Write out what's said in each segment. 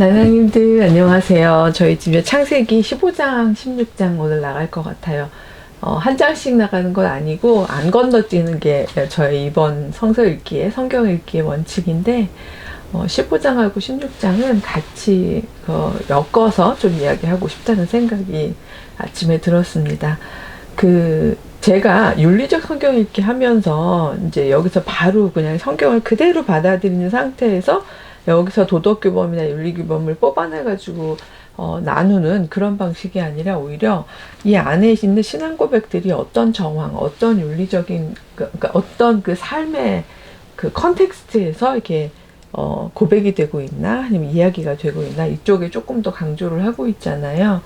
나나님들 안녕하세요. 저희 집에 창세기 15장, 16장 오늘 나갈 것 같아요. 한 장씩 나가는 건 아니고 안 건너뛰는 게 저희 이번 성서 읽기의 성경 읽기의 원칙인데 15장하고 16장은 같이 엮어서 좀 이야기하고 싶다는 생각이 아침에 들었습니다. 제가 윤리적 성경 읽기 하면서 이제 여기서 바로 그냥 성경을 그대로 받아들이는 상태에서 여기서 도덕규범이나 윤리규범을 뽑아내가지고 나누는 그런 방식이 아니라 오히려 이 안에 있는 신앙 고백들이 어떤 정황, 어떤 윤리적인 그러니까 어떤 그 삶의 그 컨텍스트에서 이렇게 고백이 되고 있나 아니면 이야기가 되고 있나 이쪽에 조금 더 강조를 하고 있잖아요.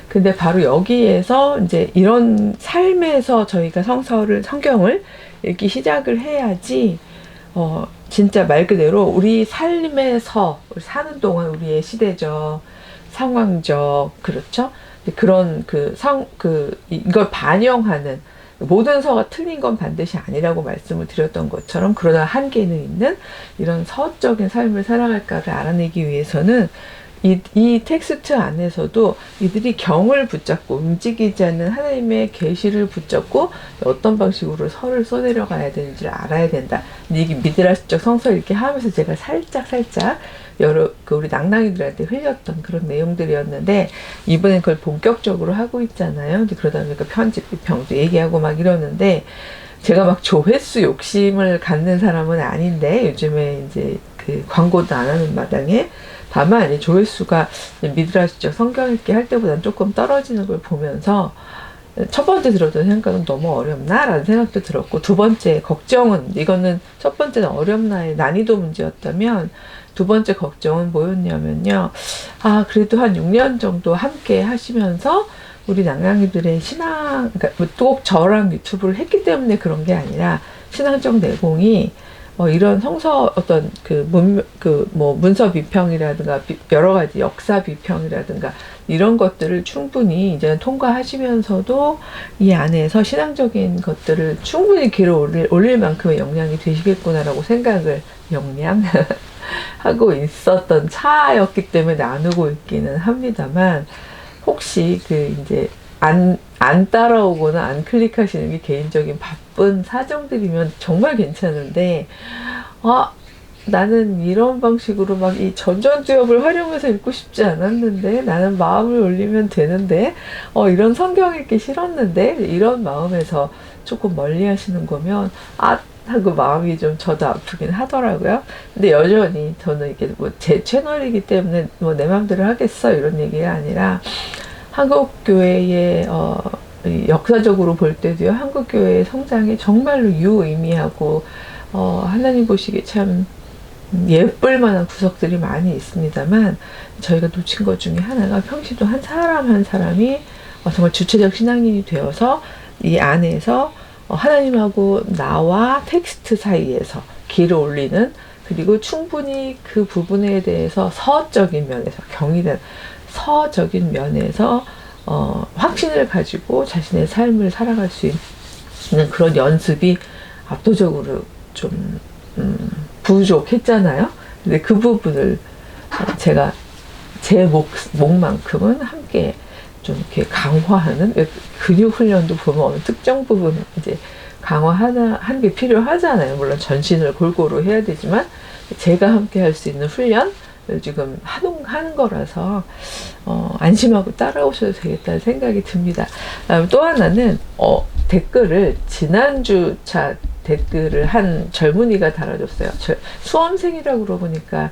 근데 바로 여기에서 이제 이런 삶에서 저희가 성경을 읽기 시작을 해야지 진짜 말 그대로 우리 삶에서 사는 동안 우리의 시대적, 상황적, 그렇죠? 그런 이걸 반영하는 모든 서가 틀린 건 반드시 아니라고 말씀을 드렸던 것처럼 그러나 한계는 있는 이런 서적인 삶을 살아갈까를 알아내기 위해서는 이 텍스트 안에서도 이들이 경을 붙잡고 움직이지 않는 하나님의 계시를 붙잡고 어떤 방식으로 설을 써내려가야 되는지를 알아야 된다. 이게 미드라시적 성서 읽기 하면서 제가 살짝 여러 우리 낭낭이들한테 흘렸던 그런 내용들이었는데 이번엔 그걸 본격적으로 하고 있잖아요. 근데 그러다 보니까 편집 비평도 얘기하고 막 이러는데 제가 막 조회수 욕심을 갖는 사람은 아닌데 요즘에 이제 그 광고도 안 하는 마당에 다만 이 조회수가 미드라시적 성경 읽기 할 때보다는 조금 떨어지는 걸 보면서 첫 번째 들었던 생각은 너무 어렵나? 라는 생각도 들었고 두 번째 걱정은 이거는 첫 번째는 어렵나의 난이도 문제였다면 두 번째 걱정은 뭐였냐면요. 그래도 한 6년 정도 함께 하시면서 우리 낭낭이들의 신앙, 그러니까 꼭 저랑 유튜브를 했기 때문에 그런 게 아니라 신앙적 내공이 이런 성서 어떤 문서 비평이라든가 여러 가지 역사 비평이라든가 이런 것들을 충분히 이제 통과하시면서도 이 안에서 신앙적인 것들을 충분히 길어 올릴 만큼의 역량이 되시겠구나라고 생각을 하고 있었던 차였기 때문에 나누고 있기는 합니다만 혹시 이제 안 따라오거나 안 클릭하시는 게 개인적인 바쁜 사정들이면 정말 괜찮은데, 나는 이런 방식으로 막 이 전전두엽을 활용해서 읽고 싶지 않았는데, 나는 마음을 올리면 되는데, 이런 성경 읽기 싫었는데, 이런 마음에서 조금 멀리 하시는 거면, 하고 마음이 좀 저도 아프긴 하더라고요. 근데 여전히 저는 이게 제 채널이기 때문에 내 마음대로 하겠어 이런 얘기가 아니라, 한국교회의 역사적으로 볼 때도요. 한국교회의 성장이 정말로 유의미하고 하나님 보시기에 참 예쁠 만한 구석들이 많이 있습니다만 저희가 놓친 것 중에 하나가 평시도 한 사람 한 사람이 정말 주체적 신앙인이 되어서 이 안에서 하나님하고 나와 텍스트 사이에서 길을 올리는 그리고 충분히 그 부분에 대해서 서적인 면에서 경이된 서적인 면에서 확신을 가지고 자신의 삶을 살아갈 수 있는 그런 연습이 압도적으로 좀 부족했잖아요. 근데 그 부분을 제가 제 목만큼은 함께 좀 이렇게 강화하는 근육 훈련도 보면 어느 특정 부분 이제 강화하는 게 필요하잖아요. 물론 전신을 골고루 해야 되지만 제가 함께 할 수 있는 훈련 지금 하는 거라서 안심하고 따라오셔도 되겠다는 생각이 듭니다. 또 하나는 댓글을 지난주차 댓글을 한 젊은이가 달아줬어요. 수험생이라고 그러보니까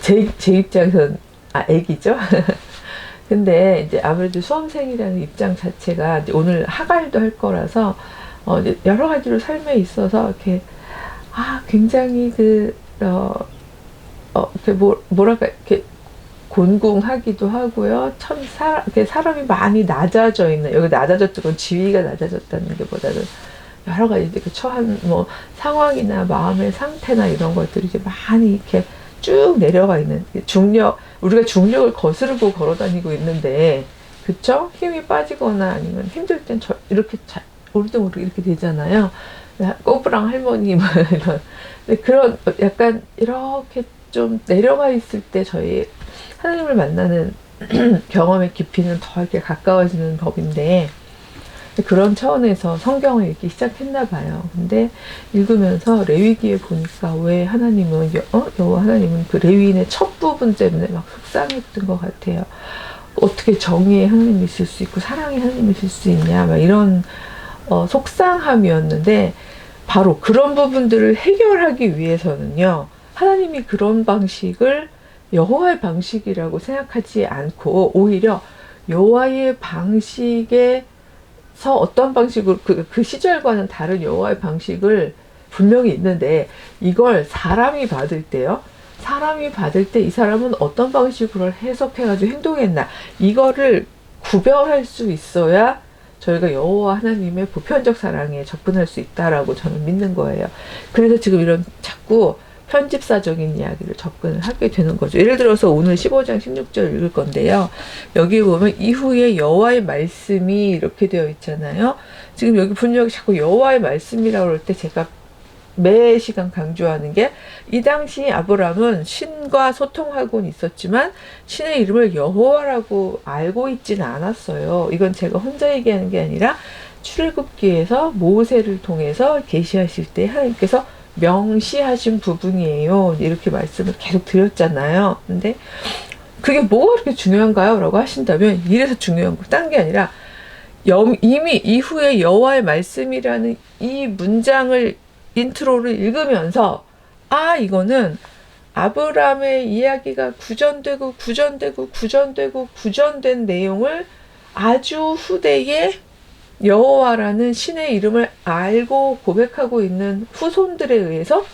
제 입장에서는 애기죠. 근데 이제 아무래도 수험생이라는 입장 자체가 이제 오늘 하갈도 할 거라서 여러 가지로 삶에 있어서 이렇게 굉장히 이렇게 곤궁하기도 하고요. 참 사람이 많이 낮아져 있는, 여기 낮아졌던 건 지위가 낮아졌다는 게 보다는 여러 가지 이렇게 처한 상황이나 마음의 상태나 이런 것들이 이제 많이 이렇게 쭉 내려가 있는 우리가 중력을 거스르고 걸어 다니고 있는데, 그쵸? 힘이 빠지거나 아니면 힘들 땐 이렇게 우리도 모르게 이렇게 되잖아요. 꼬부랑 할머니 이런. 그런 약간 이렇게 좀 내려가 있을 때 저희 하나님을 만나는 경험의 깊이는 더 이렇게 가까워지는 법인데, 그런 차원에서 성경을 읽기 시작했나 봐요. 근데 읽으면서 레위기에 보니까 왜 하나님은 여호와 하나님은 그 레위인의 첫 부분 때문에 막 속상했던 것 같아요. 어떻게 정의의 하나님이 있을 수 있고 사랑의 하나님이 있을 수 있냐, 막 이런 속상함이었는데, 바로 그런 부분들을 해결하기 위해서는요, 하나님이 그런 방식을 여호와의 방식이라고 생각하지 않고 오히려 여호와의 방식에서 어떤 방식으로 그 시절과는 다른 여호와의 방식을 분명히 있는데, 이걸 사람이 받을 때요, 사람이 받을 때 이 사람은 어떤 방식으로 해석해가지고 행동했나, 이거를 구별할 수 있어야 저희가 여호와 하나님의 보편적 사랑에 접근할 수 있다라고 저는 믿는 거예요. 그래서 지금 이런 자꾸 편집사적인 이야기를 접근을 하게 되는 거죠. 예를 들어서 오늘 15장 16절 읽을 건데요. 여기 보면 이후에 여호와의 말씀이 이렇게 되어 있잖아요. 지금 여기 분명히 자꾸 여호와의 말씀이라고 할 때 제가 매 시간 강조하는 게, 이 당시 아브람은 신과 소통하고는 있었지만 신의 이름을 여호와라고 알고 있지는 않았어요. 이건 제가 혼자 얘기하는 게 아니라 출애굽기에서 모세를 통해서 계시하실 때 하나님께서 명시하신 부분이에요. 이렇게 말씀을 계속 드렸잖아요. 근데 그게 뭐가 그렇게 중요한가요? 라고 하신다면, 이래서 중요한 거 딴 게 아니라 이미 이후에 여호와의 말씀이라는 이 문장을 인트로를 읽으면서, 아, 이거는 아브라함의 이야기가 구전된 내용을 아주 후대에 여호와라는 신의 이름을 알고 고백하고 있는 후손들에 의해서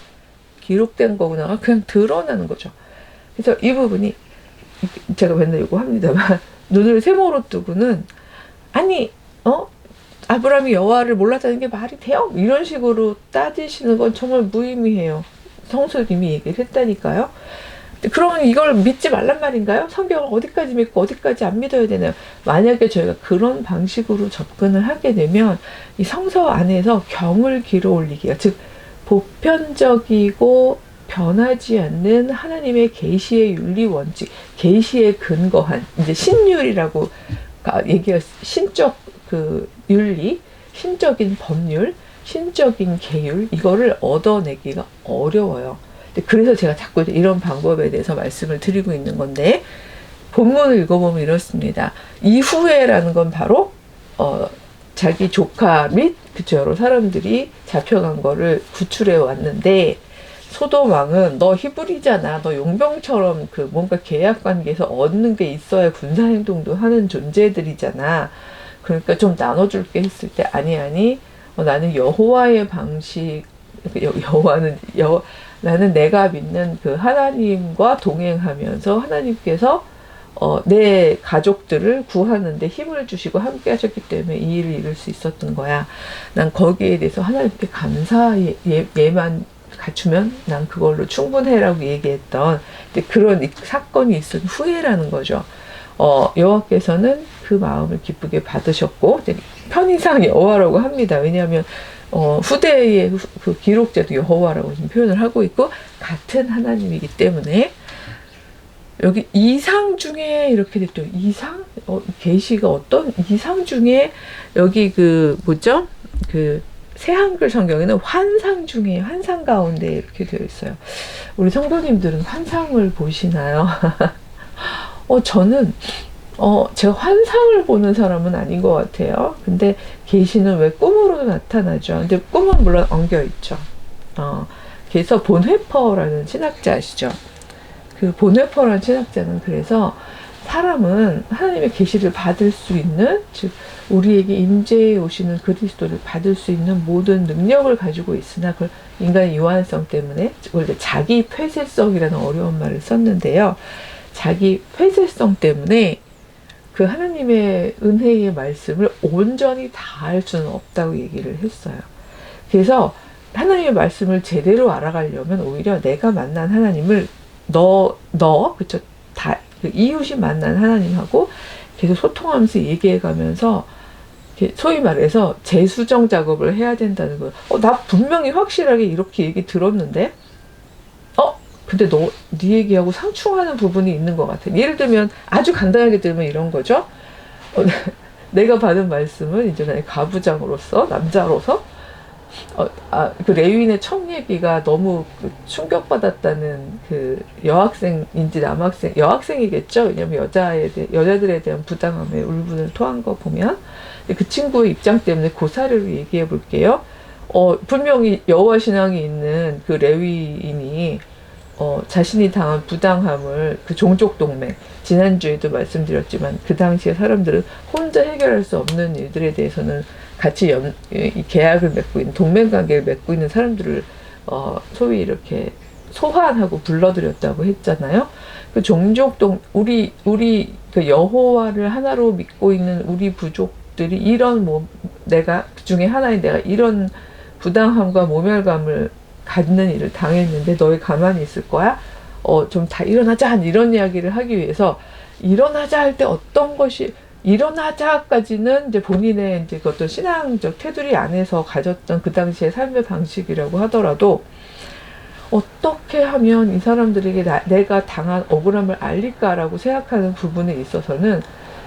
기록된 거구나, 그냥 드러나는 거죠. 그래서 이 부분이, 제가 맨날 이거 합니다만, 눈을 세모로 뜨고는, 아니 아브라함이 여호와를 몰랐다는 게 말이 돼요? 이런 식으로 따지시는 건 정말 무의미해요. 성수님이 얘기를 했다니까요. 그러면 이걸 믿지 말란 말인가요? 성경을 어디까지 믿고 어디까지 안 믿어야 되나요? 만약에 저희가 그런 방식으로 접근을 하게 되면 이 성서 안에서 경을 길어 올리기가, 즉 보편적이고 변하지 않는 하나님의 계시의 윤리 원칙, 계시에 근거한, 이제 신율이라고 얘기할, 신적 그 윤리, 신적인 법률, 신적인 계율, 이거를 얻어내기가 어려워요. 그래서 제가 자꾸 이런 방법에 대해서 말씀을 드리고 있는 건데, 본문을 읽어보면 이렇습니다. 이후에라는 건 바로 자기 조카 및 여러 사람들이 잡혀간 거를 구출해 왔는데, 소돔 왕은 너 히브리잖아, 너 용병처럼 그 뭔가 계약 관계에서 얻는 게 있어야 군사 행동도 하는 존재들이잖아. 그러니까 좀 나눠줄게 했을 때, 아니 나는 여호와의 방식, 나는 내가 믿는 그 하나님과 동행하면서 하나님께서 내 가족들을 구하는데 힘을 주시고 함께 하셨기 때문에 이 일을 이룰 수 있었던 거야. 난 거기에 대해서 하나님께 예만 갖추면 난 그걸로 충분해라고 얘기했던, 그런 사건이 있은 후에라는 거죠. 여호와께서는 그 마음을 기쁘게 받으셨고, 편의상 여호와라고 합니다. 왜냐하면 후대의 그 기록자도 여호와라고 지금 표현을 하고 있고, 같은 하나님이기 때문에. 여기 이상 중에 이렇게 됐죠. 이상? 계시가 어떤 이상 중에, 여기 그 뭐죠? 그 새 한글 성경에는 환상 중에, 환상 가운데 이렇게 되어 있어요. 우리 성도님들은 환상을 보시나요? 저는 제가 환상을 보는 사람은 아닌 것 같아요. 근데 계시는 왜 꿈으로도 나타나죠. 근데 꿈은 물론 엉겨 있죠. 그래서 본회퍼라는 신학자 아시죠? 그 본회퍼라는 신학자는, 그래서 사람은 하나님의 계시를 받을 수 있는, 즉 우리에게 임재해 오시는 그리스도를 받을 수 있는 모든 능력을 가지고 있으나, 그걸 인간의 유한성 때문에, 원래 자기 폐쇄성이라는 어려운 말을 썼는데요. 자기 폐쇄성 때문에 그 하나님의 은혜의 말씀을 온전히 다 알 수는 없다고 얘기를 했어요. 그래서 하나님의 말씀을 제대로 알아가려면 오히려 내가 만난 하나님을 그쵸? 이웃이 만난 하나님하고 계속 소통하면서 얘기해가면서, 소위 말해서 재수정 작업을 해야 된다는 거예요. 나 분명히 확실하게 이렇게 얘기 들었는데, 근데 네 얘기하고 상충하는 부분이 있는 것 같아. 예를 들면 아주 간단하게 들면 이런 거죠. 내가 받은 말씀은 이제 나의 가부장으로서 남자로서 그 레윈의 청 얘기가 너무 충격받았다는 그 여학생인지 여학생이겠죠. 왜냐면 여자들에 대한 부당함에 울분을 토한 거 보면 그 친구의 입장 때문에 그 사례로 얘기해 볼게요. 분명히 여호와 신앙이 있는 그 레위인이 자신이 당한 부당함을 그 종족 동맹 지난주에도 말씀드렸지만 그 당시에 사람들은 혼자 해결할 수 없는 일들에 대해서는 같이 계약을 맺고 있는 동맹관계를 맺고 있는 사람들을 소위 이렇게 소환하고 불러들였다고 했잖아요. 그 우리 그 여호와를 하나로 믿고 있는 우리 부족들이 이런 내가 그 중에 하나인 내가 이런 부당함과 모멸감을 갖는 일을 당했는데 너희 가만히 있을 거야? 좀 다 일어나자 이런 이야기를 하기 위해서 일어나자 할 때 어떤 것이 일어나자까지는 이제 본인의 이제 그 어떤 신앙적 테두리 안에서 가졌던 그 당시의 삶의 방식이라고 하더라도 어떻게 하면 이 사람들에게 내가 당한 억울함을 알릴까라고 생각하는 부분에 있어서는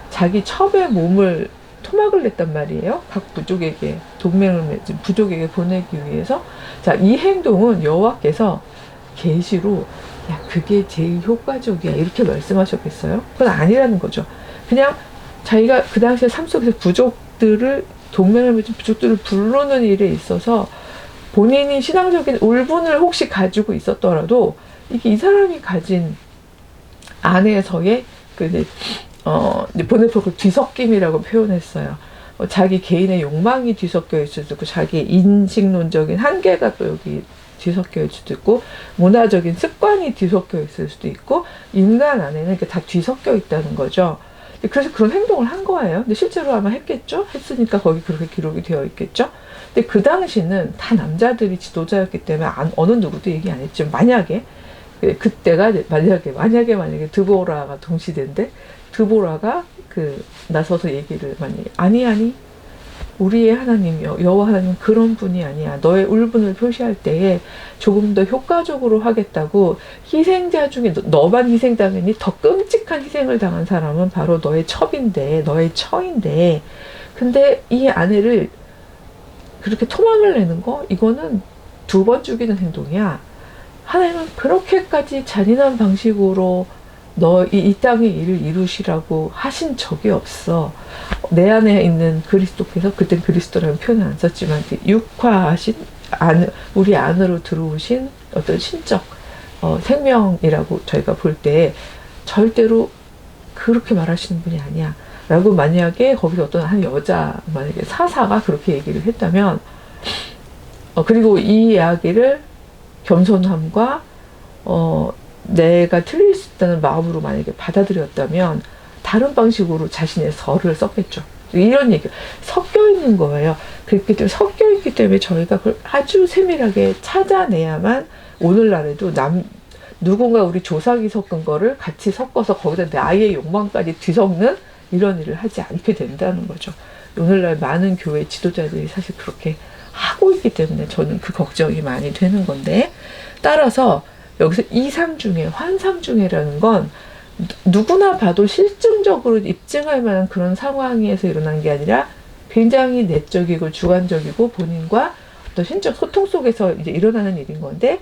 자기 첩의 몸을 토막을 냈단 말이에요. 각 부족에게 동맹을 맺은 부족에게 보내기 위해서. 자, 이 행동은 여호와께서 계시로 야 그게 제일 효과적이야 이렇게 말씀하셨겠어요? 그건 아니라는 거죠. 그냥 자기가 그 당시에 삶 속에서 동맹을 맺은 부족들을 부르는 일에 있어서 본인이 신앙적인 울분을 혹시 가지고 있었더라도 이게 이 사람이 가진 안에서의 보네포크 뒤섞임이라고 표현했어요. 자기 개인의 욕망이 뒤섞여 있을 수도 있고 자기의 인식론적인 한계가 또 여기 뒤섞여 있을 수도 있고 문화적인 습관이 뒤섞여 있을 수도 있고 인간 안에는 이렇게 다 뒤섞여 있다는 거죠. 그래서 그런 행동을 한 거예요. 근데 실제로 아마 했겠죠? 했으니까 거기 그렇게 기록이 되어 있겠죠? 근데 그 당시는 다 남자들이 지도자였기 때문에 어느 누구도 얘기 안 했죠. 만약에 그때가 만약에 드보라가 동시대인데 드보라가 나서서 얘기를 만약에 아니 우리의 하나님 여호와 하나님은 그런 분이 아니야. 너의 울분을 표시할 때에 조금 더 효과적으로 하겠다고 희생자 중에 너만 희생당했니? 더 끔찍한 희생을 당한 사람은 바로 너의 첩인데 너의 처인데 근데 이 아내를 그렇게 토막을 내는 거 이거는 2번 죽이는 행동이야. 하나님은 그렇게까지 잔인한 방식으로 이 땅의 일을 이루시라고 하신 적이 없어. 내 안에 있는 그리스도께서 그땐 그리스도라는 표현을 안 썼지만 육화하신 우리 안으로 들어오신 어떤 신적 생명이라고 저희가 볼 때 절대로 그렇게 말하시는 분이 아니야 라고 만약에 거기서 어떤 한 여자 만약에 사사가 그렇게 얘기를 했다면 그리고 이 이야기를 겸손함과 내가 틀릴 수 있다는 마음으로 만약에 받아들였다면 다른 방식으로 자신의 설을 썼겠죠. 이런 얘기 섞여 있는 거예요. 그렇기 때문에 섞여 있기 때문에 저희가 그걸 아주 세밀하게 찾아내야만 오늘날에도 누군가 우리 조상이 섞은 거를 같이 섞어서 거기다 나의 욕망까지 뒤섞는 이런 일을 하지 않게 된다는 거죠. 오늘날 많은 교회 지도자들이 사실 그렇게 하고 있기 때문에 저는 그 걱정이 많이 되는 건데 따라서 여기서 이상중해, 환상중해라는 건 누구나 봐도 실증적으로 입증할 만한 그런 상황에서 일어난 게 아니라 굉장히 내적이고 주관적이고 본인과 어떤 신적 소통 속에서 이제 일어나는 일인 건데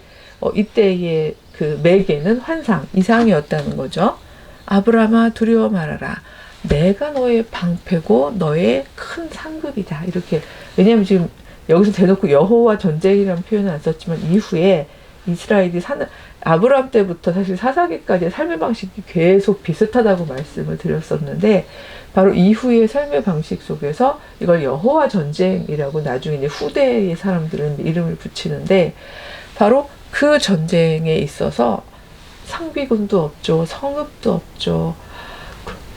이때의 그 매개는 환상, 이상이었다는 거죠. 아브라함아 두려워 말아라. 내가 너의 방패고 너의 큰 상급이다. 이렇게 왜냐하면 지금 여기서 대놓고 여호와 전쟁이라는 표현은 안 썼지만 이후에 이스라엘이 아브라함 때부터 사실 사사기까지의 삶의 방식이 계속 비슷하다고 말씀을 드렸었는데 바로 이후의 삶의 방식 속에서 이걸 여호와 전쟁이라고 나중에 이제 후대의 사람들은 이름을 붙이는데 바로 그 전쟁에 있어서 상비군도 없죠. 성읍도 없죠.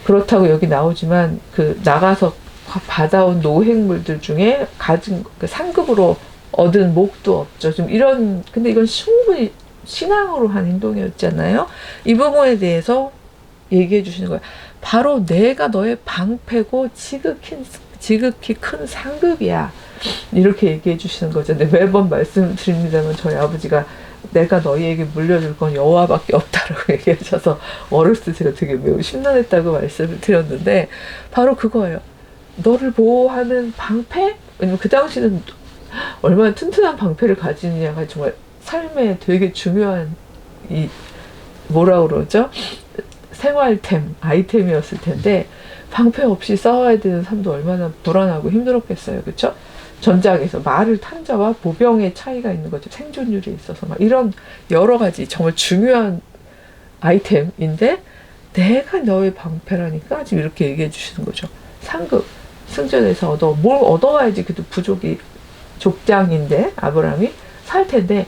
그렇다고 여기 나오지만 나가서 받아온 노획물들 중에 가진 상급으로 얻은 목도 없죠. 좀 근데 이건 충분히 신앙으로 한 행동이었잖아요. 이 부분에 대해서 얘기해 주시는 거예요. 바로 내가 너의 방패고 지극히 큰 상급이야. 이렇게 얘기해 주시는 거죠. 근데 매번 말씀드립니다만 저희 아버지가 내가 너희에게 물려줄 건 여호와밖에 없다라고 얘기하셔서 어렸을 때 제가 되게 매우 심란했다고 말씀을 드렸는데 바로 그거예요. 너를 보호하는 방패? 왜냐면 그 당시는 얼마나 튼튼한 방패를 가지느냐가 정말 삶에 되게 중요한 이 뭐라 그러죠? 생활템, 아이템이었을 텐데 방패 없이 싸워야 되는 삶도 얼마나 불안하고 힘들었겠어요. 그렇죠? 전장에서 말을 탄 자와 보병의 차이가 있는 거죠. 생존율에 있어서 막 이런 여러 가지 정말 중요한 아이템인데 내가 너의 방패라니까 지금 이렇게 얘기해 주시는 거죠. 상급 승전에서 뭘 얻어와야지 그래도 부족이 족장인데 아브라함이 살 텐데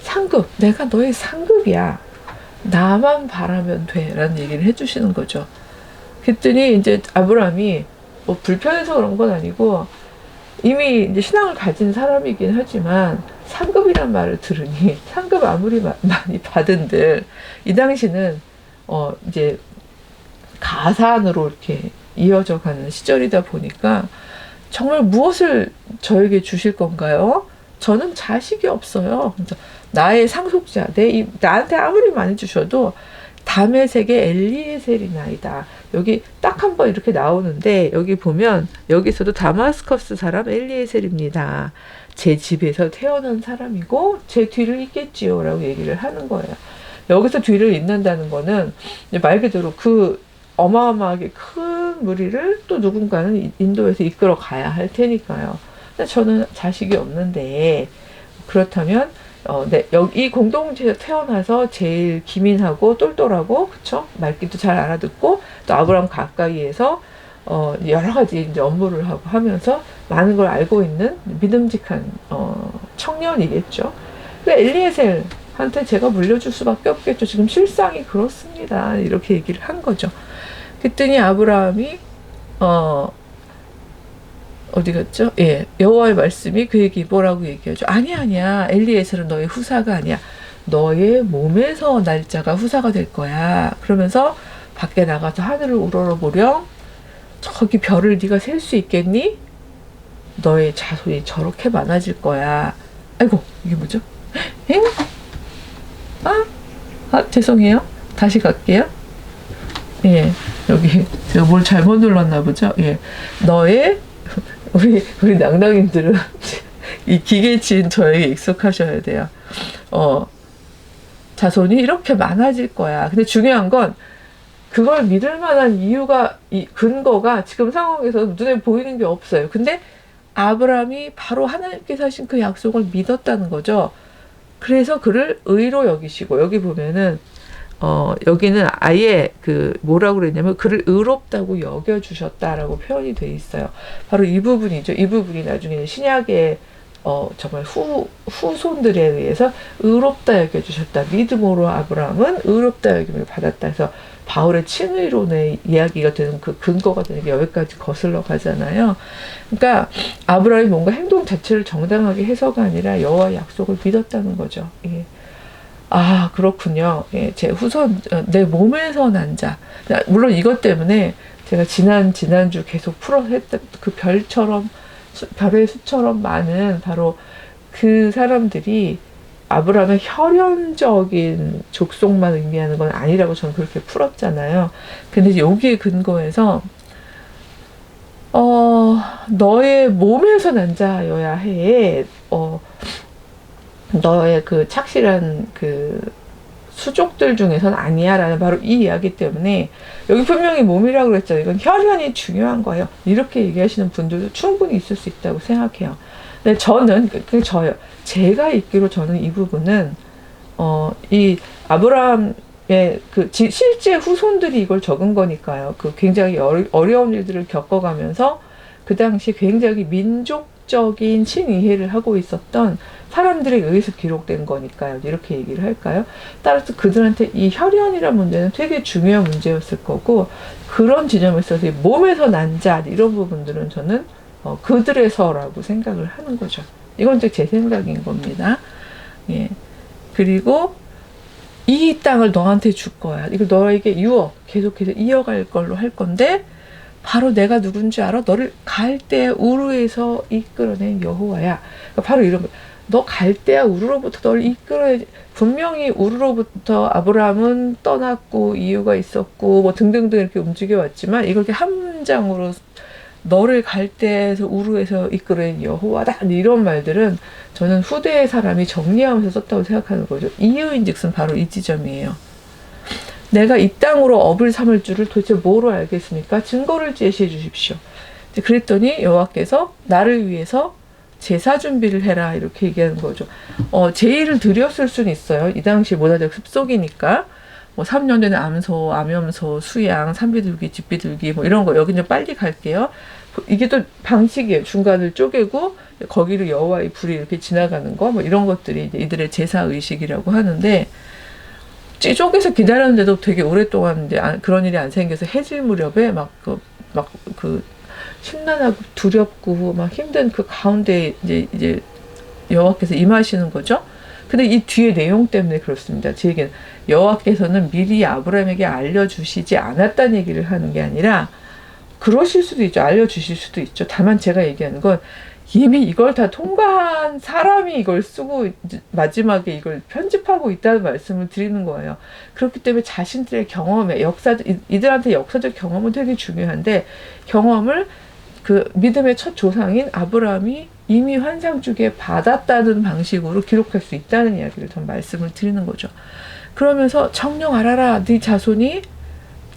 상급 내가 너의 상급이야. 나만 바라면 돼 라는 얘기를 해주시는 거죠. 그랬더니 이제 아브라함이 뭐 불편해서 그런 건 아니고 이미 이제 신앙을 가진 사람이긴 하지만 상급이란 말을 들으니 상급 아무리 많이 받은들 이 당시는 이제 가산으로 이렇게 이어져 가는 시절이다 보니까 정말 무엇을 저에게 주실 건가요? 저는 자식이 없어요. 나의 상속자, 나한테 아무리 많이 주셔도 다메섹의 엘리에셀이나이다. 여기 딱 한 번 이렇게 나오는데 여기 보면 여기서도 다마스커스 사람 엘리에셀입니다. 제 집에서 태어난 사람이고 제 뒤를 잇겠지요 라고 얘기를 하는 거예요. 여기서 뒤를 잇는다는 거는 말 그대로 그 어마어마하게 큰 무리를 또 누군가는 인도에서 이끌어 가야 할 테니까요. 근데 저는 자식이 없는데 그렇다면 이 공동체에서 태어나서 제일 기민하고 똘똘하고 그쵸? 말귀도 잘 알아듣고 또 아브라함 가까이에서 여러 가지 이제 업무를 하고 하면서 많은 걸 알고 있는 믿음직한 청년이겠죠. 그 엘리에셀한테 제가 물려줄 수밖에 없겠죠. 지금 실상이 그렇습니다. 이렇게 얘기를 한 거죠. 그랬더니 아브라함이 어디 갔죠? 예, 여호와의 말씀이 그에게 뭐라고 얘기하죠? 아니야. 엘리에셀은 너의 후사가 아니야. 너의 몸에서 날짜가 후사가 될 거야. 그러면서 밖에 나가서 하늘을 우러러보렴. 저기 별을 네가 셀 수 있겠니? 너의 자손이 저렇게 많아질 거야. 아이고, 이게 뭐죠? 엥? 죄송해요. 다시 갈게요. 예, 여기 제가 뭘 잘못 눌렀나 보죠? 예, 너의 우리 낭낭님들은 이 기계치인 저에게 익숙하셔야 돼요. 자손이 이렇게 많아질 거야. 근데 중요한 건 그걸 믿을 만한 이유가 근거가 지금 상황에서 눈에 보이는 게 없어요. 근데 아브라함이 바로 하나님께서 하신 그 약속을 믿었다는 거죠. 그래서 그를 의로 여기시고 여기 보면은 여기는 아예 뭐라고 그랬냐면 그를 의롭다고 여겨주셨다라고 표현이 돼 있어요. 바로 이 부분이죠. 이 부분이 나중에 신약의 정말 후손들에 의해서 의롭다 여겨주셨다. 믿음으로 아브라함은 의롭다 여김을 받았다 해서 바울의 칭의론의 이야기가 되는 그 근거가 되는 게 여기까지 거슬러 가잖아요. 그러니까 아브라함이 뭔가 행동 자체를 정당하게 해서가 아니라 여호와의 약속을 믿었다는 거죠. 예. 그렇군요. 예, 제 후손, 내 몸에서 난 자. 물론 이것 때문에 제가 지난주 계속 했던 그 별의 수처럼 많은 바로 그 사람들이 아브라함의 혈연적인 족속만 의미하는 건 아니라고 저는 그렇게 풀었잖아요. 근데 여기에 근거해서, 너의 몸에서 난 자여야 해. 너의 그 착실한 그 수족들 중에서는 아니야 라는 바로 이 이야기 때문에 여기 분명히 몸이라고 그랬잖아요. 이건 혈연이 중요한 거예요. 이렇게 얘기하시는 분들도 충분히 있을 수 있다고 생각해요. 근데 저는 저요. 제가 읽기로 저는 이 부분은 이 아브라함의 실제 후손들이 이걸 적은 거니까요. 굉장히 어려운 일들을 겪어가면서 그 당시 굉장히 민족적인 친이해를 하고 있었던 사람들에 의해서 기록된 거니까요. 이렇게 얘기를 할까요? 따라서 그들한테 이 혈연이라는 문제는 되게 중요한 문제였을 거고 그런 지점에 있어서 몸에서 난 자 이런 부분들은 저는 그들에서라고 생각을 하는 거죠. 이건 제 생각인 겁니다. 예. 그리고 이 땅을 너한테 줄 거야. 이걸 너에게 계속해서 이어갈 걸로 할 건데 바로 내가 누군지 알아? 너를 갈대 우르에서 이끌어낸 여호와야. 그러니까 바로 이런 거. 너 갈대아 우르로부터 너를 이끌어야지. 분명히 우르로부터 아브라함은 떠났고 이유가 있었고 뭐 등등등 이렇게 움직여 왔지만 이걸 이렇게 한 문장으로 너를 갈대에서 우르에서 이끌어낸 여호와다 이런 말들은 저는 후대의 사람이 정리하면서 썼다고 생각하는 거죠. 이유인즉슨 바로 이 지점이에요. 내가 이 땅으로 업을 삼을 줄을 도대체 뭐로 알겠습니까? 증거를 제시해 주십시오. 그랬더니 여호와께서 나를 위해서 제사 준비를 해라 이렇게 얘기하는 거죠. 제의를 드렸을 수는 있어요. 이 당시 문화적 습속이니까 뭐 3년 전에 암소, 암염소, 수양, 산비둘기, 집비둘기 뭐 이런 거 여기 좀 빨리 갈게요. 이게 또 방식이에요. 중간을 쪼개고 거기를 여호와의 불이 이렇게 지나가는 거 뭐 이런 것들이 이제 이들의 제사 의식이라고 하는데 쪼개서 기다렸는데도 되게 오랫동안 이제 그런 일이 안 생겨서 해질 무렵에 막 심란하고 두렵고 막 힘든 그 가운데 이제 여호와께서 임하시는 거죠. 근데 이 뒤에 내용 때문에 그렇습니다. 제 얘기는 여호와께서는 미리 아브라함에게 알려주시지 않았다는 얘기를 하는 게 아니라 그러실 수도 있죠. 알려주실 수도 있죠. 다만 제가 얘기하는 건 이미 이걸 다 통과한 사람이 이걸 쓰고 마지막에 이걸 편집하고 있다는 말씀을 드리는 거예요. 그렇기 때문에 자신들의 경험에 이들한테 역사적 경험은 되게 중요한데 경험을 그 믿음의 첫 조상인 아브라함이 이미 환상 중에 받았다는 방식으로 기록할 수 있다는 이야기를 전 말씀을 드리는 거죠. 그러면서 청령 알아라, 네 자손이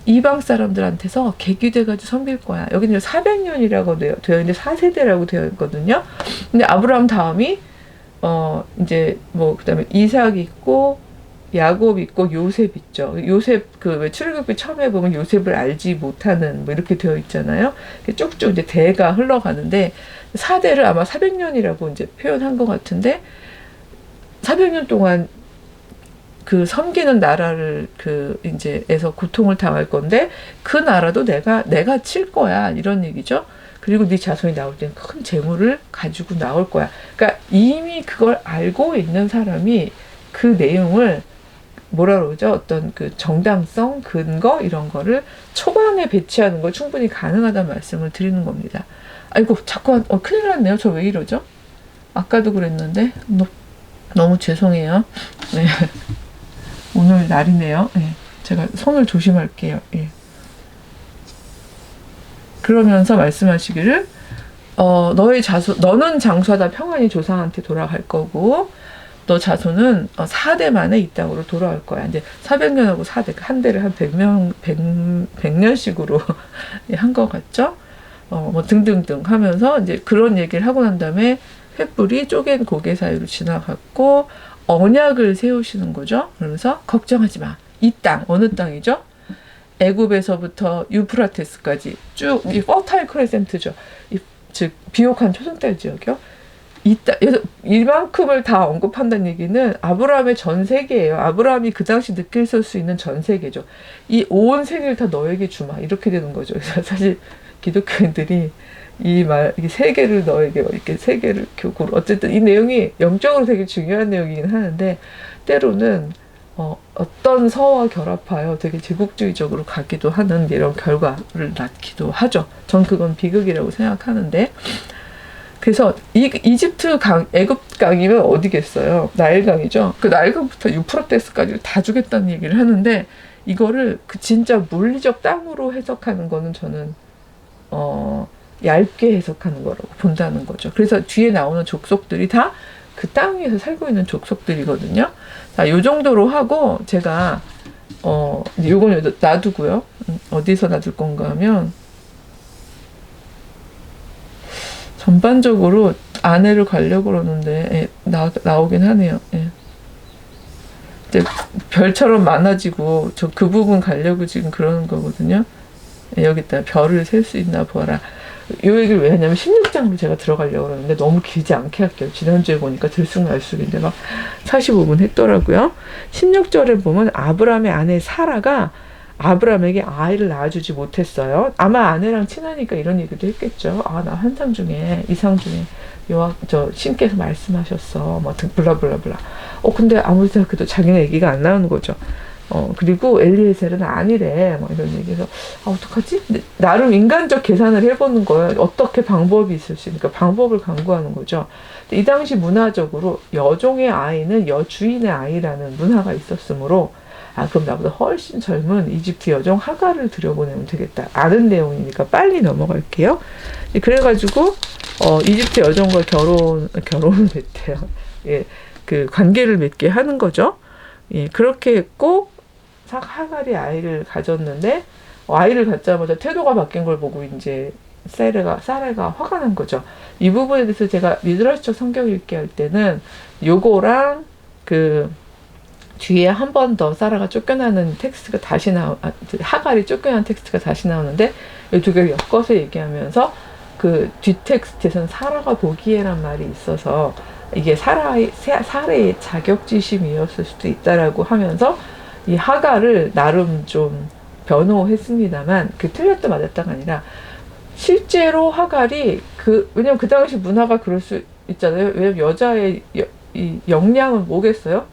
이방 사람들한테서 계기돼가지고 섬길 거야. 여기는 400년이라고 되어 있는데 4세대라고 되어 있거든요. 근데 아브라함 다음이 이제 뭐 그다음에 이삭 있고 야곱 있고 요셉 있죠. 요셉 왜 출애굽기 처음에 보면 요셉을 알지 못하는 뭐 이렇게 되어 있잖아요. 쭉쭉 이제 대가 흘러가는데 4대를 아마 400년이라고 이제 표현한 것 같은데 400년 동안 그 섬기는 나라를 이제에서 고통을 당할 건데 그 나라도 내가 칠 거야 이런 얘기죠. 그리고 네 자손이 나올 때는 큰 재물을 가지고 나올 거야. 그러니까 이미 그걸 알고 있는 사람이 그 내용을 뭐라 그러죠? 어떤 그 정당성, 근거 이런 거를 초반에 배치하는 거 충분히 가능하다는 말씀을 드리는 겁니다. 아이고 자꾸 큰일 났네요. 저 왜 이러죠? 아까도 그랬는데 너무 죄송해요. 네. 오늘 날이네요. 네. 제가 손을 조심할게요. 예. 그러면서 말씀하시기를 너의 자손 너는 장수하다 평안히 조상한테 돌아갈 거고 너 자손은 4대 만에 이 땅으로 돌아올 거야. 이제 400년하고 4대 한 대를 한 100년씩으로 한 것 같죠? 뭐 등등등 하면서 이제 그런 얘기를 하고 난 다음에 횃불이 쪼갠 고개 사이로 지나갔고 언약을 세우시는 거죠. 그러면서 걱정하지 마. 이 땅 어느 땅이죠? 애굽에서부터 유프라테스까지 쭉 이 퍼타일 크레센트죠. 즉 비옥한 초승달 지역이요. 이만큼을 다 언급한다는 얘기는 아브라함의 전 세계예요. 아브라함이 그 당시 느낄 수 있는 전 세계죠. 이 온 세계를 다 너에게 주마 이렇게 되는 거죠. 그래서 사실 기독교인들이 이 세계를 너에게 이렇게 세계를 교구로 어쨌든 이 내용이 영적으로 되게 중요한 내용이긴 하는데 때로는 어떤 서와 결합하여 되게 제국주의적으로 가기도 하는 이런 결과를 낳기도 하죠. 전 그건 비극이라고 생각하는데 그래서 이집트 애굽 강이면 어디겠어요? 나일강이죠. 그 나일강부터 유프라테스까지 다 주겠다는 얘기를 하는데 이거를 진짜 물리적 땅으로 해석하는 거는 저는 얇게 해석하는 거라고 본다는 거죠. 그래서 뒤에 나오는 족속들이 다 그 땅 위에서 살고 있는 족속들이거든요. 자, 요 정도로 하고 제가 요건 놔두고요. 어디서 놔둘 건가 하면 전반적으로 아내를 가려고 그러는데 나오긴 하네요. 예. 이제 별처럼 많아지고 저 그 부분 가려고 지금 그러는 거거든요. 예, 여기다 별을 셀 수 있나 보라. 이 얘기를 왜 하냐면 16장으로 제가 들어가려고 그러는데 너무 길지 않게 할게요. 지난주에 보니까 들쑥날쑥인데 막 45분 했더라고요. 16절에 보면 아브라함의 아내 사라가 아브라함에게 아이를 낳아주지 못했어요. 아마 아내랑 친하니까 이런 얘기도 했겠죠. 나 환상 중에 이상 중에 신께서 말씀하셨어. 뭐 블라블라블라. 근데 아무리 생각해도 자기네 얘기가 안 나오는 거죠. 그리고 엘리에셀은 아니래. 막 이런 얘기해서, 어떡하지? 근데 나름 인간적 계산을 해보는 거예요. 어떻게 방법이 있을 수 있으니까 방법을 강구하는 거죠. 이 당시 문화적으로 여종의 아이는 여주인의 아이라는 문화가 있었으므로, 그럼 나보다 훨씬 젊은 이집트 여종 하갈을 들여보내면 되겠다. 아는 내용이니까 빨리 넘어갈게요. 그래가지고, 이집트 여종과 결혼을 맺대요. 예, 그 관계를 맺게 하는 거죠. 예, 그렇게 했고, 하갈이 아이를 가졌는데, 아이를 갖자마자 태도가 바뀐 걸 보고 이제 사레가 화가 난 거죠. 이 부분에 대해서 제가 미드라시적 성경 읽기 할 때는 요거랑 그 뒤에 한 번 더 사라가 쫓겨나는 텍스트가 다시 하갈이 쫓겨나는 텍스트가 다시 나오는데 이 두 개를 엮어서 얘기하면서 그 뒷텍스트에서는 사라가 보기에란 말이 있어서 이게 사라의 자격지심이었을 수도 있다라고 하면서 이 하갈을 나름 좀 변호했습니다만 그 틀렸다 맞았다가 아니라 실제로 하갈이 왜냐면 그 당시 문화가 그럴 수 있잖아요. 왜냐면 여자의 이 역량은 뭐겠어요?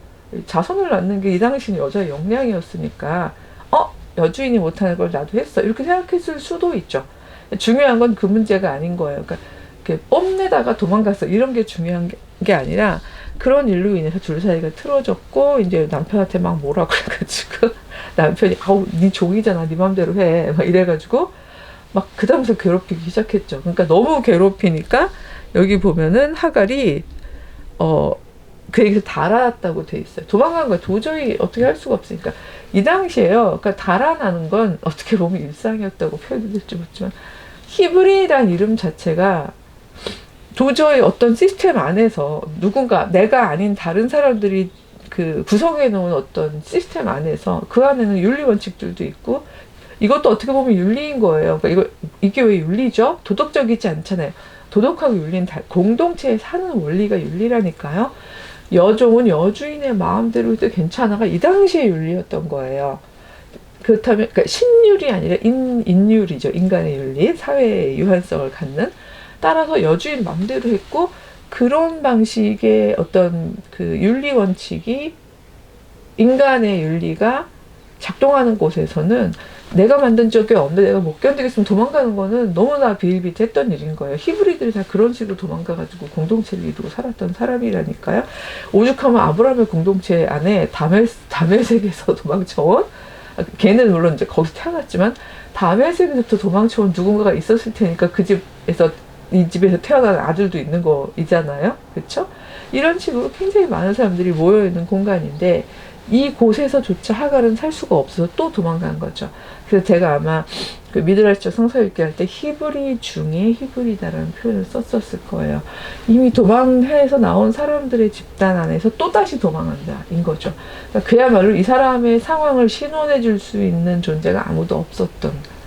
자손을 낳는 게 이 당시는 여자의 역량이었으니까 여주인이 못하는 걸 나도 했어 이렇게 생각했을 수도 있죠. 중요한 건 그 문제가 아닌 거예요. 그러니까 이렇게 뽐내다가 도망갔어 이런 게 중요한 게 아니라 그런 일로 인해서 둘 사이가 틀어졌고 이제 남편한테 막 뭐라 그래가지고 남편이 네 종이잖아 네 맘대로 해 막 이래가지고 막 그 다음부터 괴롭히기 시작했죠. 그러니까 너무 괴롭히니까 여기 보면은 하갈이 그 얘기에서 달아났다고 돼 있어요. 도망간 거야. 도저히 어떻게 할 수가 없으니까. 이 당시에요. 그러니까 달아나는 건 어떻게 보면 일상이었다고 표현될지 모르지만 히브리라는 이름 자체가 도저히 어떤 시스템 안에서 누군가 내가 아닌 다른 사람들이 그 구성해 놓은 어떤 시스템 안에서 그 안에는 윤리 원칙들도 있고 이것도 어떻게 보면 윤리인 거예요. 그러니까 이게 왜 윤리죠? 도덕적이지 않잖아요. 도덕하고 윤리는 공동체에 사는 원리가 윤리라니까요. 여종은 여주인의 마음대로 해도 괜찮아가 이 당시의 윤리였던 거예요. 그렇다면 그러니까 신윤이 아니라 인윤이죠. 인간의 윤리, 사회의 유한성을 갖는. 따라서 여주인 마음대로 했고 그런 방식의 어떤 그 윤리 원칙이 인간의 윤리가 작동하는 곳에서는 내가 만든 적이 없는데 내가 못 견디겠으면 도망가는 거는 너무나 비일비재했던 일인 거예요. 히브리들이 다 그런 식으로 도망가가지고 공동체를 이루고 살았던 사람이라니까요. 오죽하면 아브라함의 공동체 안에 다메섹에서 도망쳐온 걔는 물론 이제 거기서 태어났지만 다메섹에서부터 도망쳐온 누군가가 있었을 테니까 그 집에서 이 집에서 태어난 아들도 있는 거이잖아요. 그렇죠? 이런 식으로 굉장히 많은 사람들이 모여있는 공간인데 이 곳에서조차 하갈은 살 수가 없어서 또 도망간 거죠. 그래서 제가 아마 그 미드라시적 성서 읽기 할 때 히브리 중에 히브리다라는 표현을 썼었을 거예요. 이미 도망해서 나온 사람들의 집단 안에서 또다시 도망한다 인 거죠. 그러니까 그야말로 이 사람의 상황을 신원해 줄 수 있는 존재가 아무도 없었던,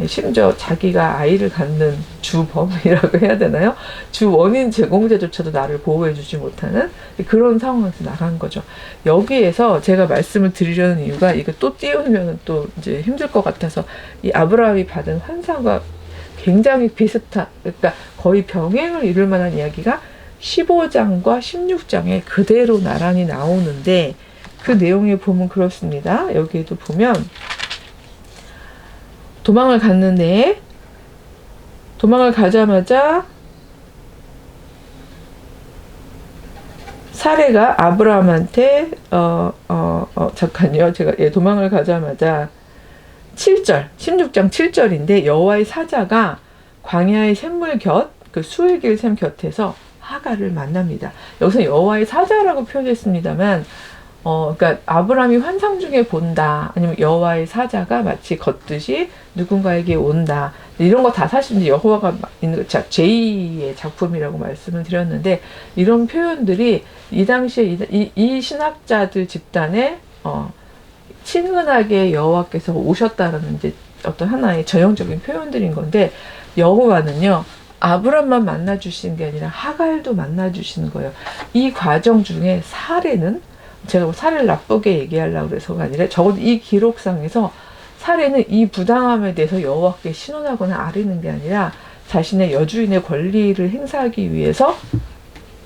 심지어 자기가 아이를 갖는 주범이라고 해야 되나요? 주 원인 제공자조차도 나를 보호해주지 못하는 그런 상황에서 나간 거죠. 여기에서 제가 말씀을 드리려는 이유가 이거 또 띄우면 또 이제 힘들 것 같아서 이 아브라함이 받은 환상과 굉장히 그러니까 거의 병행을 이룰 만한 이야기가 15장과 16장에 그대로 나란히 나오는데 그 내용에 보면 그렇습니다. 여기에도 보면 도망을 갔는데 도망을 가자마자 사레가 아브라함한테 잠깐요. 제가 도망을 가자마자 7절 16장 7절인데 여호와의 사자가 광야의 샘물 그 수의 길 샘 곁에서 하갈을 만납니다. 여기서 여호와의 사자라고 표현했습니다만 그러니까 아브라함이 환상 중에 본다 아니면 여호와의 사자가 마치 걷듯이 누군가에게 온다 이런 거 다 사실 이제 여호와가 있는 제2의 작품이라고 말씀을 드렸는데 이런 표현들이 이 당시에 이 신학자들 집단에 친근하게 여호와께서 오셨다라는 이제 어떤 하나의 전형적인 표현들인 건데 여호와는요 아브라함만 만나 주시는 게 아니라 하갈도 만나 주시는 거예요. 이 과정 중에 사례는 제가 사례를 나쁘게 얘기하려고 해서가 아니라 적어도 이 기록상에서 사례는 이 부당함에 대해서 여호와께 신원하거나 아뢰는 게 아니라 자신의 여주인의 권리를 행사하기 위해서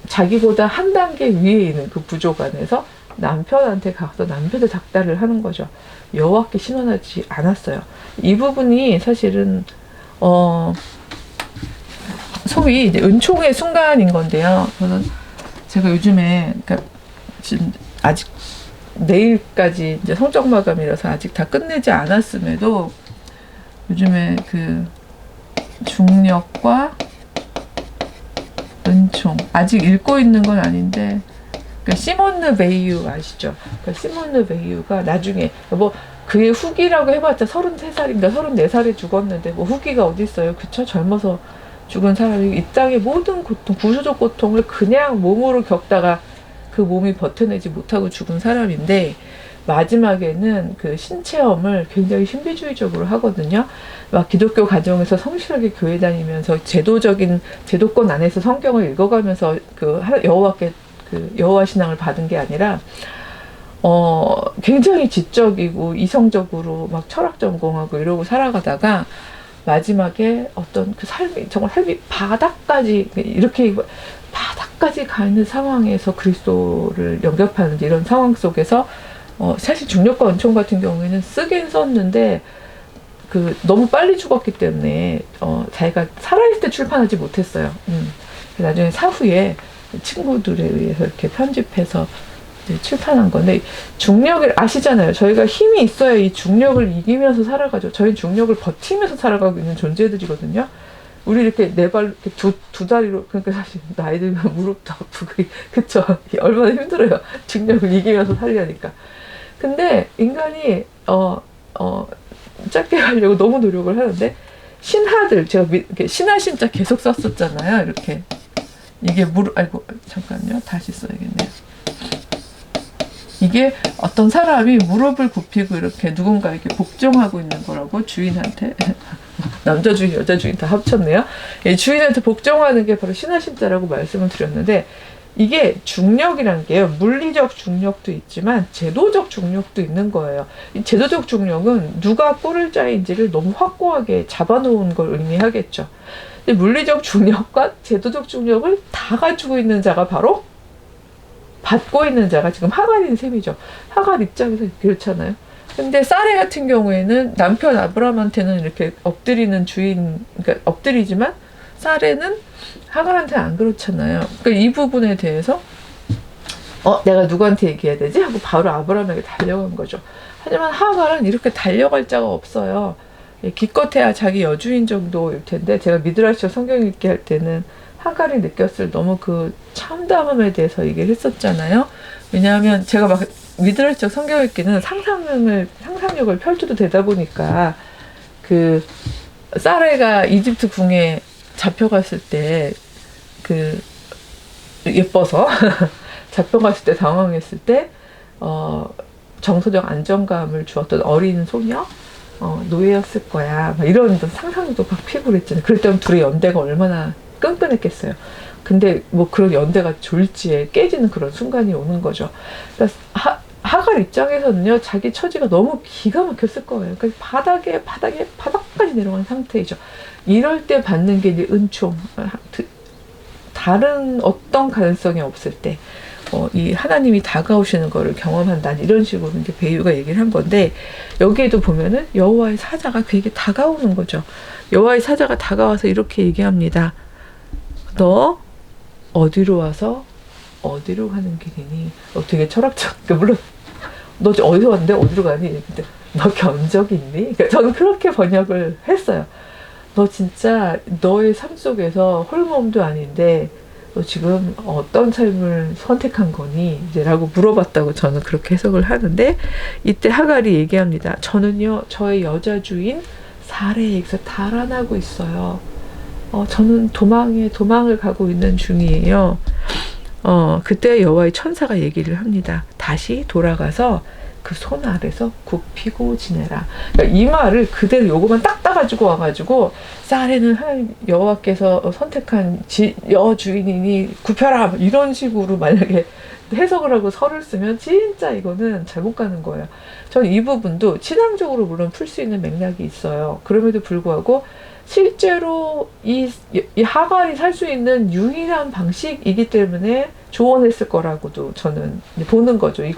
자기보다 한 단계 위에 있는 그 부족 안에서 남편한테 가서 남편의 닥달을 하는 거죠. 여호와께 신원하지 않았어요. 이 부분이 사실은 소위 이제 은총의 순간인 건데요. 저는 제가 요즘에 그러니까 지금 아직 내일까지 이제 성적 마감이라서 아직 다 끝내지 않았음에도 요즘에 그 중력과 은총 아직 읽고 있는 건 아닌데 그러니까 시몬느 베이유 아시죠? 그러니까 시몬느 베이유가 나중에 뭐 그의 후기라고 해봤자 33살인가 34살에 죽었는데 뭐 후기가 어디 있어요? 그쵸? 젊어서 죽은 사람이 이 땅의 모든 고통, 구조적 고통을 그냥 몸으로 겪다가 그 몸이 버텨내지 못하고 죽은 사람인데 마지막에는 그 신체험을 굉장히 신비주의적으로 하거든요. 막 기독교 가정에서 성실하게 교회 다니면서 제도권 안에서 성경을 읽어가면서 그 여호와께 그 여호와 신앙을 받은 게 아니라 굉장히 지적이고 이성적으로 막 철학 전공하고 이러고 살아가다가 마지막에 어떤 그 삶이 정말 삶이 바닥까지 이렇게 바닥까지 가 있는 상황에서 그리스도를 영접하는 이런 상황 속에서 사실 중력과 은총 같은 경우에는 쓰긴 썼는데 그 너무 빨리 죽었기 때문에 자기가 살아있을 때 출판하지 못했어요. 나중에 사후에 친구들에 의해서 이렇게 편집해서 출판한 건데 중력을 아시잖아요. 저희가 힘이 있어야 이 중력을 이기면서 살아가죠. 저희 중력을 버티면서 살아가고 있는 존재들이거든요. 우리 이렇게 네 발 이렇게 두 다리로 그러니까 사실 나이 들면 무릎도 아프고 그쵸? 얼마나 힘들어요. 중력을 이기면서 살려니까. 근데 인간이 짧게 가려고 너무 노력을 하는데 신하들 제가 신하 신자 계속 썼었잖아요. 이렇게 이게 아이고 잠깐요. 다시 써야겠네요. 이게 어떤 사람이 무릎을 굽히고 이렇게 누군가에게 복종하고 있는 거라고 주인한테 남자 주인 여자 주인 다 합쳤네요. 주인한테 복종하는 게 바로 신하심자라고 말씀을 드렸는데 이게 중력이란 게요. 물리적 중력도 있지만 제도적 중력도 있는 거예요. 이 제도적 중력은 누가 꿀을 짜인지를 너무 확고하게 잡아놓은 걸 의미하겠죠. 근데 물리적 중력과 제도적 중력을 다 가지고 있는 자가 바로 받고 있는 자가 지금 하갈인 셈이죠. 하갈 입장에서 그렇잖아요. 근데 사레 같은 경우에는 남편 아브라함한테는 이렇게 엎드리는 주인, 그러니까 엎드리지만 사레는 하갈한테는 안 그렇잖아요. 그러니까 이 부분에 대해서 내가 누구한테 얘기해야 되지? 하고 바로 아브라함에게 달려간 거죠. 하지만 하갈은 이렇게 달려갈 자가 없어요. 기껏해야 자기 여주인 정도일 텐데 제가 미드라시아 성경 읽기 할 때는 하갈이 느꼈을 너무 그 참담함에 대해서 얘기를 했었잖아요. 왜냐하면 제가 막 미드라시아 성경 읽기는 상상력을 펼쳐도 되다 보니까 그 사레가 이집트 궁에 잡혀갔을 때 그 예뻐서 잡혀갔을 때 당황했을 때 정서적 안정감을 주었던 어린 소녀 노예였을 거야. 막 이런 상상도 막 피고 그랬잖아요. 그럴 때는 둘의 연대가 얼마나 끈끈했겠어요. 근데 뭐 그런 연대가 졸지에 깨지는 그런 순간이 오는 거죠. 그러니까 하갈 입장에서는요, 자기 처지가 너무 기가 막혔을 거예요. 그러니까 바닥까지 내려간 상태이죠. 이럴 때 받는 게 이제 은총, 다른 어떤 가능성이 없을 때, 이 하나님이 다가오시는 거를 경험한다. 이런 식으로 이제 베이유가 얘기를 한 건데, 여기에도 보면은 여호와의 사자가 그에게 다가오는 거죠. 여호와의 사자가 다가와서 이렇게 얘기합니다. 너 어디로 와서 어디로 가는 길이니? 되게 철학적. 물론 너 어디서 왔는데 어디로 가니? 근데 너 견적이 있니? 그러니까 저는 그렇게 번역을 했어요. 너 진짜 너의 삶 속에서 홀몸도 아닌데 너 지금 어떤 삶을 선택한 거니? 이제 라고 물어봤다고 저는 그렇게 해석을 하는데 이때 하갈이 얘기합니다. 저는요 저의 여자 주인 사레에게서 달아나고 있어요. 저는 도망을 가고 있는 중이에요. 그때 여호와의 천사가 얘기를 합니다. 다시 돌아가서 그 손 아래서 굽히고 지내라. 그러니까 이 말을 그대로 요거만 딱 따가지고 와가지고 사레는 하나님 여호와께서 선택한 여주인이니 굽혀라 이런 식으로 만약에 해석을 하고 설을 쓰면 진짜 이거는 잘못 가는 거예요. 저는 이 부분도 신앙적으로 물론 풀 수 있는 맥락이 있어요. 그럼에도 불구하고 실제로 이 하갈이 살 수 있는 유일한 방식이기 때문에 조언했을 거라고도 저는 보는 거죠. 이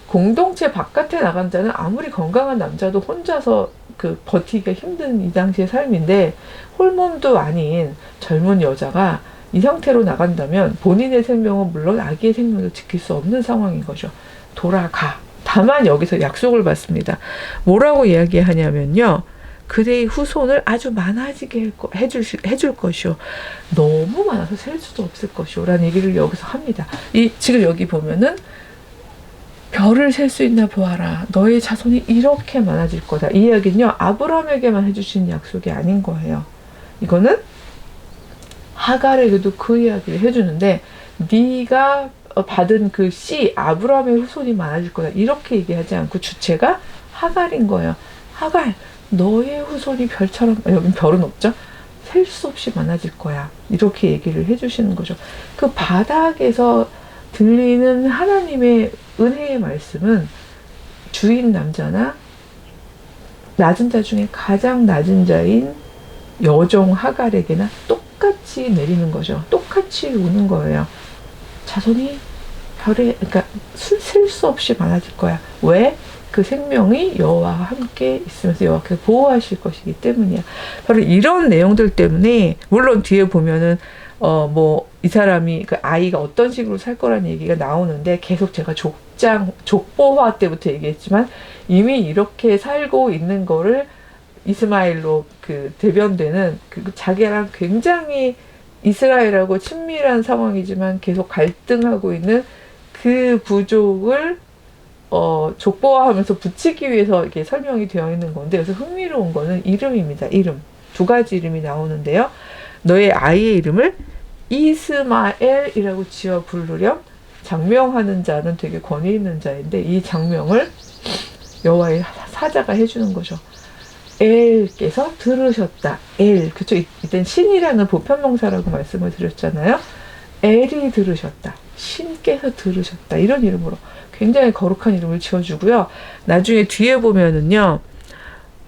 공동체 바깥에 나간 자는 아무리 건강한 남자도 혼자서 그 버티기가 힘든 이 당시의 삶인데, 홀몸도 아닌 젊은 여자가 이 상태로 나간다면 본인의 생명은 물론 아기의 생명도 지킬 수 없는 상황인 거죠. 돌아가. 다만 여기서 약속을 받습니다. 뭐라고 이야기하냐면요. 그대의 후손을 아주 많아지게 해줄 것이요. 너무 많아서 셀 수도 없을 것이요. 라는 얘기를 여기서 합니다. 지금 여기 보면은 별을 셀 수 있나 보아라. 너의 자손이 이렇게 많아질 거다. 이 이야기는요. 아브라함에게만 해주신 약속이 아닌 거예요. 이거는 하갈에게도 그 이야기를 해주는데, 네가 받은 그 씨, 아브라함의 후손이 많아질 거다. 이렇게 얘기하지 않고 주체가 하갈인 거예요. 하갈, 너의 후손이 별처럼, 여긴 별은 없죠? 셀 수 없이 많아질 거야. 이렇게 얘기를 해주시는 거죠. 그 바닥에서 들리는 하나님의 은혜의 말씀은 주인 남자나 낮은 자 중에 가장 낮은 자인 여종 하갈에게나 똑같이 내리는 거죠. 똑같이 오는 거예요. 자손이 그러니까 셀 수 없이 많아질 거야. 왜? 그 생명이 여호와와 함께 있으면서 여호와께서 보호하실 것이기 때문이야. 바로 이런 내용들 때문에, 물론 뒤에 보면은 이 사람이, 그 아이가 어떤 식으로 살 거라는 얘기가 나오는데, 계속 제가 족보화 때부터 얘기했지만 이미 이렇게 살고 있는 거를 이스마엘로 그 대변되는, 자기랑 굉장히 이스라엘하고 친밀한 상황이지만 계속 갈등하고 있는 그 부족을 족보화하면서 붙이기 위해서 이렇게 설명이 되어 있는 건데, 그래서 흥미로운 거는 이름입니다. 이름. 두 가지 이름이 나오는데요. 너의 아이의 이름을 이스마엘이라고 지어 부르렴. 장명하는 자는 되게 권위 있는 자인데, 이 장명을 여호와의 사자가 해주는 거죠. 엘께서 들으셨다. 엘, 그쵸? 이땐 신이라는 보편명사라고 말씀을 드렸잖아요. 엘이 들으셨다. 신께서 들으셨다. 이런 이름으로 굉장히 거룩한 이름을 지어주고요. 나중에 뒤에 보면은요,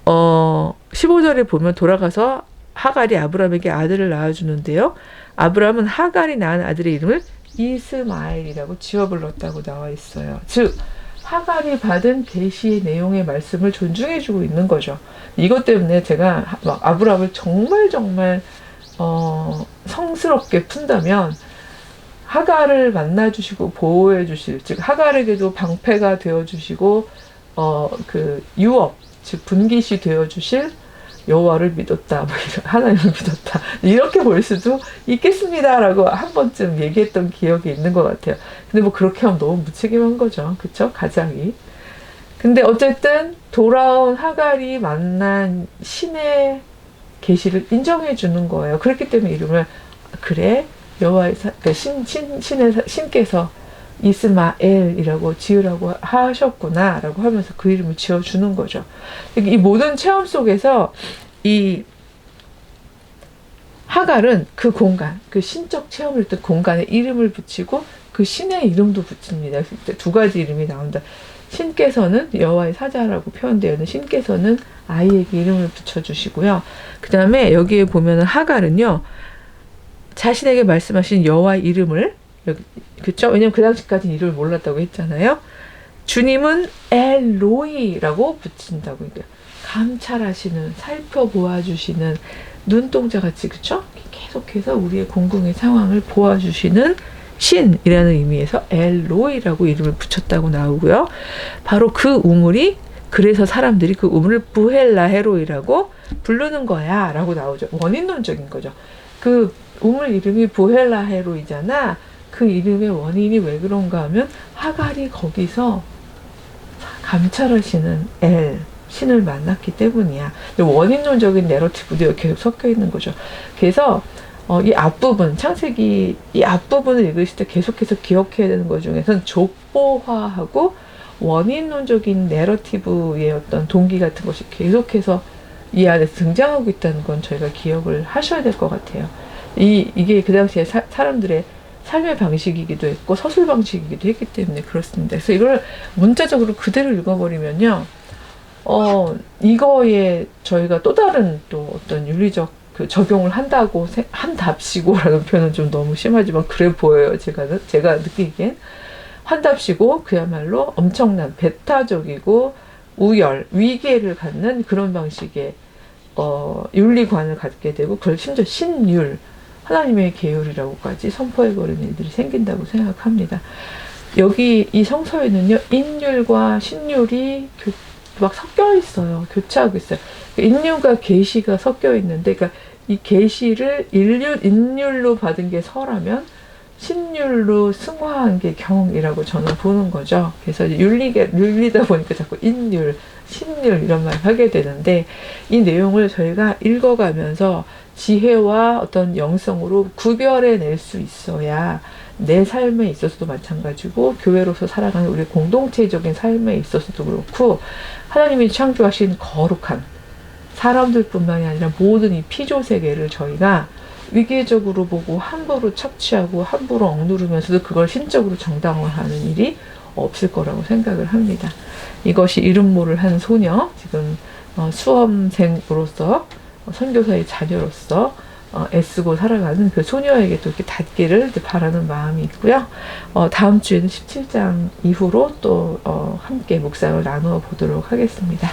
15절에 보면 돌아가서 하갈이 아브라함에게 아들을 낳아주는데요. 아브라함은 하갈이 낳은 아들의 이름을 이스마엘이라고 지어 불렀다고 나와 있어요. 즉, 하갈이 받은 계시의 내용의 말씀을 존중해주고 있는 거죠. 이것 때문에 제가 막 아브라함을 정말 성스럽게 푼다면, 하갈을 만나주시고 보호해주실, 즉 하갈에게도 방패가 되어주시고 유업, 즉 분깃이 되어주실 여호와를 믿었다, 하나님을 믿었다, 이렇게 볼 수도 있겠습니다라고 한 번쯤 얘기했던 기억이 있는 것 같아요. 근데 그렇게 하면 너무 무책임한 거죠, 그쵸? 가장이. 근데 어쨌든 돌아온 하갈이 만난 신의 계시를 인정해 주는 거예요. 그렇기 때문에 이름을, 그래, 여호와의 신께서 이스마엘이라고 지으라고 하셨구나 라고 하면서 그 이름을 지어주는 거죠. 이 모든 체험 속에서 이 하갈은 그 공간, 그 신적 체험을 했던 공간에 이름을 붙이고 그 신의 이름도 붙입니다. 두 가지 이름이 나온다. 신께서는 여호와의 사자라고 표현되어 있는 신께서는 아이에게 이름을 붙여주시고요. 그 다음에 여기에 보면은 하갈은요, 자신에게 말씀하신 여호와의 이름을, 그쵸? 왜냐면 그 당시까지는 이름을 몰랐다고 했잖아요. 주님은 엘로이라고 붙인다고 얘기해요. 감찰하시는, 살펴보아주시는, 눈동자같이, 그쵸? 계속해서 우리의 공공의 상황을 보아주시는 신이라는 의미에서 엘로이라고 이름을 붙였다고 나오고요. 바로 그 우물이, 그래서 사람들이 그 우물을 부헬라헤로이라고 부르는 거야 라고 나오죠. 원인론적인 거죠. 그 우물 이름이 부헬라헤로이잖아. 그 이름의 원인이 왜 그런가 하면 하갈이 거기서 감찰하시는 신을 만났기 때문이야. 원인론적인 내러티브도 여기 계속 섞여 있는 거죠. 그래서 이 앞부분, 창세기 이 앞부분을 읽으실 때 계속해서 기억해야 되는 것 중에서는 족보화하고 원인론적인 내러티브의 어떤 동기 같은 것이 계속해서 이 안에서 등장하고 있다는 건 저희가 기억을 하셔야 될 것 같아요. 이게 그 당시에 사람들의 삶의 방식이기도 했고 서술 방식이기도 했기 때문에 그렇습니다. 그래서 이걸 문자적으로 그대로 읽어버리면요, 이거에 저희가 또 다른 또 어떤 윤리적 그 적용을 한다고 한답시고라는 표현은 좀 너무 심하지만 그래 보여요. 제가 느끼기엔 한답시고 그야말로 엄청난 배타적이고 우열, 위계를 갖는 그런 방식의 윤리관을 갖게 되고 그걸 심지어 신율, 하나님의 계율이라고까지 선포해버리는 일들이 생긴다고 생각합니다. 여기 이 성서에는요, 인율과 신율이 막 섞여 있어요. 교차하고 있어요. 인율과 계시가 섞여 있는데, 그러니까 이 계시를 인율로 받은 게 서라면 신율로 승화한 게 경이라고 저는 보는 거죠. 그래서 윤리다 보니까 자꾸 인율, 신율 이런 말 하게 되는데, 이 내용을 저희가 읽어가면서 지혜와 어떤 영성으로 구별해낼 수 있어야 내 삶에 있어서도 마찬가지고 교회로서 살아가는 우리 공동체적인 삶에 있어서도 그렇고 하나님이 창조하신 거룩한 사람들뿐만이 아니라 모든 이 피조 세계를 저희가 위계적으로 보고 함부로 착취하고 함부로 억누르면서도 그걸 신적으로 정당화하는 일이 없을 거라고 생각을 합니다. 이것이 이름모를 한 소녀, 지금 수험생으로서 선교사의 자녀로서 애쓰고 살아가는 그 소녀에게 또 이렇게 닿기를 바라는 마음이 있고요. 다음 주에는 17장 이후로 또 함께 묵상을 나누어 보도록 하겠습니다.